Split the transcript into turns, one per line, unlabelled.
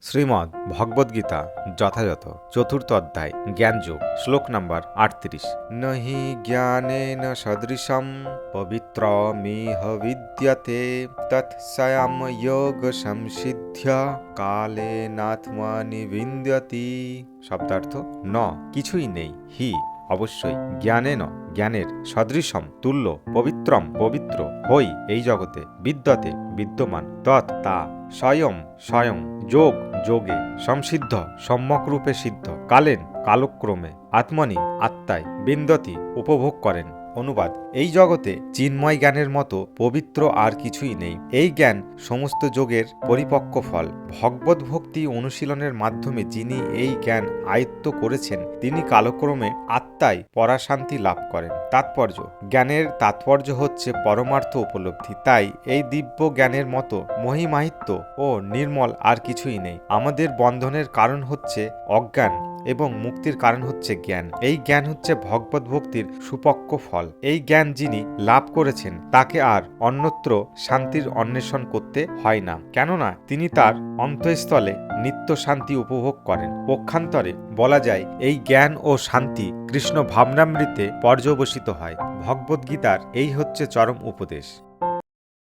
শ্রীমদ্ ভগবদ্গীতা যথাযথ চতুর্থ অধ্যায় জ্ঞানযোগ শ্লোক নাম্বার 38। নহি জ্ঞানেন সদৃশম পবিত্রমিহ বিদ্যতে তৎস্বয়ং যোগ সংসিদ্ধ কালেনাত্মনি বিন্দ্যতি। শব্দার্থ: ন কিছুই নেই, হি অবশ্যই, জ্ঞানেন জ্ঞানের, সদৃশম তুল্য, পবিত্রম পবিত্র, হই এই জগতে, বিদ্যতে বিদ্যমান, তৎ তা, স্বয়ং স্বয়ং, যোগ যোগে, সংসিদ্ধ সম্যকরূপে সিদ্ধ, কালেন কালক্রমে, আত্মনি আত্মায়, বিন্দতি উপভোগ করেন। অনুবাদ: এই জগতে চিন্ময় জ্ঞানের মতো পবিত্র আর কিছুই নেই। এই জ্ঞান সমস্ত যোগের পরিপক্ক ফল। ভগবত ভক্তি অনুশীলনের মাধ্যমে যিনি এই জ্ঞান আয়ত্ত করেছেন তিনি কালক্রমে আত্মায় পরাশান্তি লাভ করেন। তাৎপর্য: জ্ঞানের তাৎপর্য হচ্ছে পরমার্থ উপলব্ধি। তাই এই দিব্য জ্ঞানের মতো মহিমাহিত্য ও নির্মল আর কিছুই নেই। আমাদের বন্ধনের কারণ হচ্ছে অজ্ঞান এবং মুক্তির কারণ হচ্ছে জ্ঞান। এই জ্ঞান হচ্ছে ভগবত ভক্তির সুপক্ক ফল। এই জ্ঞান যিনি লাভ করেছেন তাকে আর অন্যত্র শান্তির অন্বেষণ করতে হয় না, কেননা তিনি তার অন্তঃস্থলে নিত্য শান্তি উপভোগ করেন। পক্ষান্তরে বলা যায় এই জ্ঞান ও শান্তি কৃষ্ণ ভাবনামৃতে পর্যবসিত হয়। ভগবদ্গীতার এই হচ্ছে চরম উপদেশ।